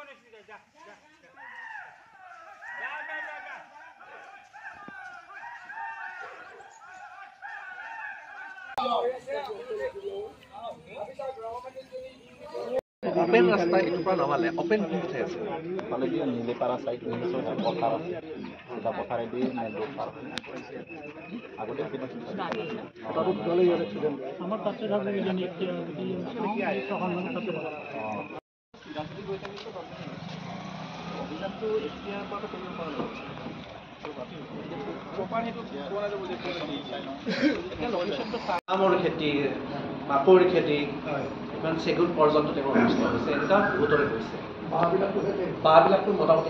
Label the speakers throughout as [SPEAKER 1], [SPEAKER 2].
[SPEAKER 1] Open rasta itu pun awalnya open pintu saya.
[SPEAKER 2] Kalau dia nilai para site ini soal kotar, sudah kotar ini menurut para. Aku dia tidak bisa.
[SPEAKER 3] Tapi kalau ya sudah. Sama tapi lagi yang itu di soal mana tapi.
[SPEAKER 1] আমৰ খেতি মাকৈ খেতি ইমান চেগুন পৰ্যন্ত তেওঁ অনিষ্ট হৈছে এনেকুৱা বহুতৰে হৈছে বাঁহবিলাকতো মোটামুটি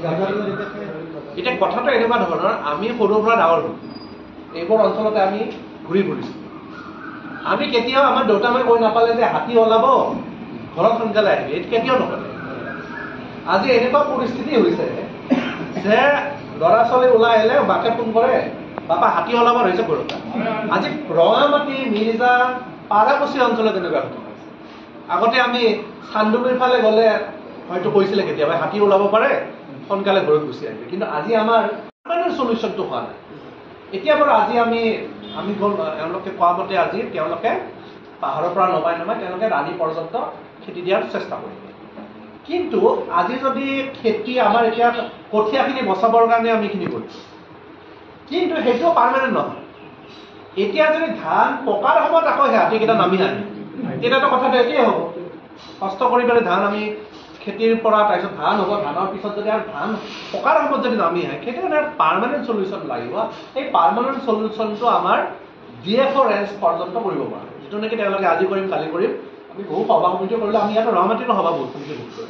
[SPEAKER 1] এতিয়া কথাটো এনেকুৱা ধৰণৰ আমি সৰুৰ পৰা ডাঙৰ হ'লো এইবোৰ অঞ্চলতে আমি ঘূৰি ফুৰিছোঁ আমি কেতিয়াও আমাৰ দেউতামাই কৈ নাপালে যে হাতী ওলাব ঘৰত সোনকালে আহিবি এইটো কেতিয়াও নকলে আজি এনেকুৱা পৰিস্থিতি হৈছে যে ল'ৰা ছোৱালী ওলাই আহিলে বাকে ফোন কৰে বাপা হাতী ওলাব হৈছে ঘৰত আজি ৰঙামাটি মিৰ্জা পাৰাকুচি অঞ্চলত এনেকুৱা ঘটনা হৈছে আগতে আমি চান্দুবিৰ ফালে গ'লে হয়তো কৈছিলে কেতিয়াবা হাতী ওলাব পাৰে সোনকালে ঘৰত গুচি আহিবে কিন্তু আজি আমাৰ চলিউশ্যনটো হোৱা নাই এতিয়া বাৰু আজি আমি তেওঁলোকে কোৱা মতে আজি তেওঁলোকে পাহাৰৰ পৰা নমাই তেওঁলোকে ৰাণী পৰ্যন্ত খেতি দিয়াৰ চেষ্টা কৰিব কিন্তু আজি যদি খেতি আমাৰ এতিয়া কঠীয়াখিনি বচাবৰ কাৰণে আমি এইখিনি কৰিছোঁ কিন্তু সেইটো পাৰ্মানেণ্ট নহয় এতিয়া যদি ধান পকাৰ সময়ত আকৌ হাতীকেইটা নামি আহে তেতিয়াতো কথাটো একেই হ'ব কষ্ট কৰি পেলাই ধান আমি খেতিৰ পৰা তাৰপিছত ধান হ'ব ধানৰ পিছত যদি আৰু ধান পকাৰ সময়ত যদি নামি আহে সেইটো এটা পাৰ্মানেণ্ট চলিউশ্যন লাগিব এই পাৰ্মানেণ্ট চলিউশ্যনটো আমাৰ DFO ৰেঞ্জ পৰ্যন্ত কৰিব পৰা যিটো নেকি তেওঁলোকে আজি কৰিম কালি কৰিম আমি বহু সভা সমিতি কৰিলোঁ আমি ইয়াত ৰঙামাটিৰো সভা বহুত সমিতি কৰিলোঁ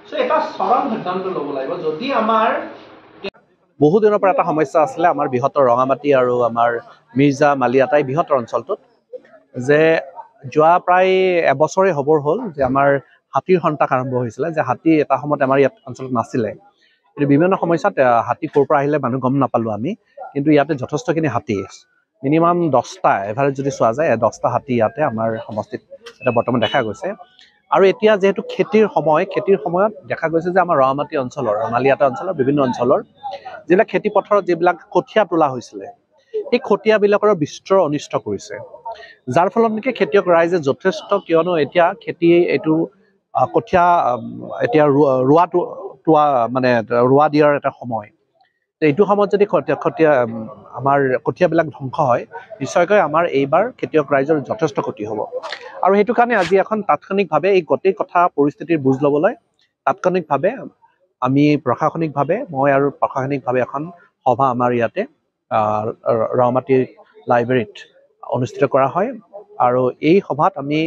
[SPEAKER 1] চ' এটা চৰম সিদ্ধান্ত ল'ব লাগিব যদি আমাৰ বহু দিনৰ পৰা এটা সমস্যা আছিলে আমাৰ বৃহত্তৰ ৰঙামাটি আৰু আমাৰ মিৰ্জা মালিয়াটাই বৃহত্তৰ অঞ্চলটোত যে যোৱা প্ৰায় এবছৰে হ'বৰ হ'ল যে আমাৰ হাতীৰ সন্তাক আৰম্ভ হৈছিলে যে হাতী এটা সময়ত আমাৰ ইয়াত অঞ্চলত নাছিলে কিন্তু বিভিন্ন সমস্যাত হাতী ক'ৰ পৰা আহিলে মানুহ গম নাপালোঁ আমি কিন্তু ইয়াতে যথেষ্টখিনি হাতী মিনিমাম 10টা এভাৰেজ যদি চোৱা যায় 10টা হাতী ইয়াতে আমাৰ সমষ্টিত এটা বৰ্তমান দেখা গৈছে আৰু এতিয়া যেহেতু খেতিৰ সময়ত দেখা গৈছে যে আমাৰ ৰঙামাটি অঞ্চলৰ মালিয়াটা অঞ্চলৰ বিভিন্ন অঞ্চলৰ যিবিলাক খেতি পথাৰত যিবিলাক কঠীয়া তোলা হৈছিলে এই কঠীয়াবিলাকৰ বিস্তৰ অনিষ্ট কৰিছে যাৰ ফলত নেকি খেতিয়ক ৰাইজে যথেষ্ট কিয়নো এতিয়া খেতি এইটো কঠীয়া এতিয়া ৰোৱা দিয়াৰ এটা সময় এইটো সময়ত যদি আমাৰ কঠীয়াবিলাক ধ্বংস হয় নিশ্চয়কৈ আমাৰ এইবাৰ খেতিয়ক ৰাইজৰ যথেষ্ট ক্ষতি হ'ব আৰু সেইটো কাৰণে আজি এখন তাৎক্ষণিকভাৱে এই গোটেই কথা পৰিস্থিতিৰ বুজ ল'বলৈ তাৎক্ষণিকভাৱে আমি প্ৰশাসনিকভাৱে মই আৰু প্ৰশাসনিকভাৱে এখন সভা আমাৰ ইয়াতে ৰঙামাটি লাইব্ৰেৰীত অনুষ্ঠিত কৰা হয় আৰু এই সভাত আমি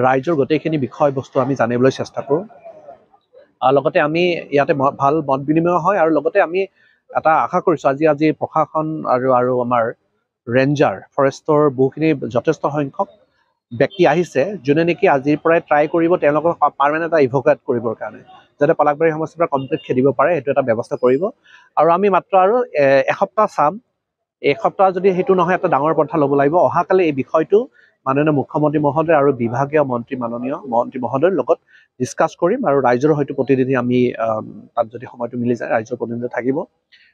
[SPEAKER 1] ৰাইজৰ গোটেইখিনি বিষয়বস্তু আমি জানিবলৈ চেষ্টা কৰোঁ লগতে আমি ইয়াতে ভাল মত বিনিময় হয় আৰু লগতে আমি এটা আশা কৰিছোঁ আজি প্ৰশাসন আৰু আমাৰ ৰেঞ্জাৰ ফৰেষ্টৰ বহুখিনি যথেষ্ট সংখ্যক ব্যক্তি আহিছে যোনে নেকি আজিৰ পৰাই ট্ৰাই কৰিব তেওঁলোকক পাৰ্মানেণ্ট এটা ইভোকেট কৰিবৰ কাৰণে যাতে পলাকবাৰী সমষ্টিৰ পৰা কমপ্লিট খেদিব পাৰে সেইটো এটা ব্যৱস্থা কৰিব আৰু আমি মাত্ৰ আৰু এসপ্তাহ চাম এসপ্তাহ যদি সেইটো নহয় এটা ডাঙৰ পন্থা ল'ব লাগিব অহাকালি এই বিষয়টো মাননীয় মুখ্যমন্ত্ৰী মহোদয় আৰু বিভাগীয় মাননীয় মন্ত্ৰী মহোদয়ৰ লগত ডিছকাছ কৰিম আৰু ৰাইজৰ হয়তো প্ৰতিনিধি আমি তাত যদি সময়টো মিলি যায় ৰাইজৰ প্ৰতিনিধি থাকিব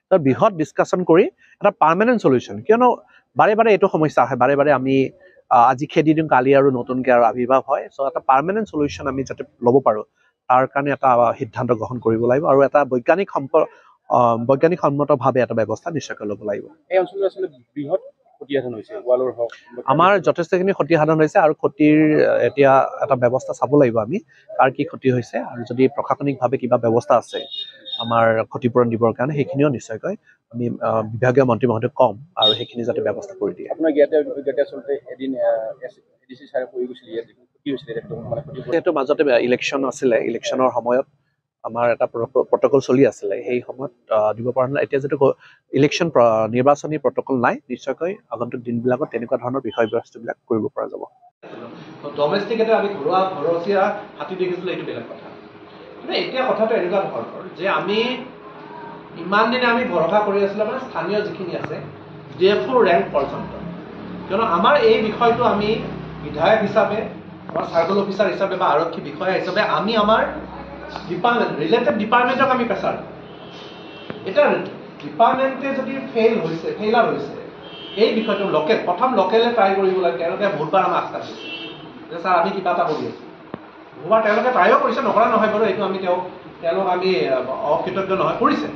[SPEAKER 1] তাত বৃহৎ ডিছকাশ্যন কৰি এটা পাৰ্মানেণ্ট চলিউশ্যন কিয়নো বাৰে বাৰে এইটো সমস্যা আহে বাৰে বাৰে আমি আজি খেদি দিওঁ কালি আৰু নতুনকৈ আৰু আৱিৰ্ভাৱ হয় চ' এটা পাৰ্মানেণ্ট চলিউশ্যন আমি যাতে ল'ব পাৰোঁ তাৰ কাৰণে এটা সিদ্ধান্ত গ্ৰহণ কৰিব লাগিব আৰু এটা বৈজ্ঞানিকসন্মতভাৱে এটা ব্যৱস্থা নিশ্চয়কৈ ল'ব লাগিব
[SPEAKER 2] এই অঞ্চলত আসলে বৃহৎ ক্ষতিসাধন হৈছে ৱালৰ হওক
[SPEAKER 1] আমাৰ যথেষ্টখিনি ক্ষতিসাধন হৈছে আৰু ক্ষতিৰ এতিয়া এটা ব্যৱস্থা চাব লাগিব আমি কাৰ কি ক্ষতি হৈছে আৰু যদি প্ৰশাসনিকভাৱে কিবা ব্যৱস্থা আছে আমাৰ ক্ষতিপূৰণ দিবৰ কাৰণে সেইখিনিও নিশ্চয়কৈ আমি বিভাগীয় মন্ত্ৰী মহোদয়ক ক'ম আৰু সেইখিনি যাতে ব্যৱস্থা কৰি দিয়ে
[SPEAKER 2] আপোনাৰ ইয়াতে আচলতে এদিন এডিচি ছাৰে কৈ গৈছিল ইয়াত কি হৈছিলে একদম মানে
[SPEAKER 1] যিহেতু মাজতে ইলেকশ্যন আছিলে ইলেকশ্যনৰ সময়ত আমাৰ এটা প্ৰট'কল চলি আছিলে সেই সময়ত দিব পৰা নাই এতিয়া যিটো ইলেকশ্যন নিৰ্বাচনী প্ৰট'কল নাই নিশ্চয়কৈ আগন্তুক দিনবিলাকত তেনেকুৱা ধৰণৰ বিষয়বস্তুবিলাক কৰিব পৰা যাব ডমেষ্টিক এটা আমি ঘৰচীয়া হাতী দেখিছিলোঁ এইটো বেলেগ কথা কিন্তু এতিয়া কথাটো এনেকুৱা ধৰণৰ যে আমি ইমান দিনে আমি ভৰসা কৰি আছিলোঁ মানে স্থানীয় যিখিনি আছে DFO ৰেংক পৰ্যন্ত কিয়নো আমাৰ এই বিষয়টো আমি বিধায়ক হিচাপে আমাৰ চাৰ্কল অফিচাৰ হিচাপে বা আৰক্ষী বিষয়া হিচাপে আমি আমাৰ ৰিলেটেড ডিপাৰ্টমেণ্টক আমি প্ৰেছাৰ দিওঁ। এতিয়া ডিপাৰ্টমেণ্টে যদি ফেইলাৰ হৈছে এই বিষয়টো প্ৰথম লোকেলে ট্ৰাই কৰিব লাগে। তেওঁলোকে বহুতবাৰ আমাক আস্থা দিছে যে ছাৰ আমি কিবা এটা কৰি আছোঁ। বহুবাৰ তেওঁলোকে ট্ৰাইও কৰিছে, নকৰা নহয় বাৰু, এইটো আমি তেওঁলোক আমি অকৃতজ্ঞ নহয়, কৰিছে।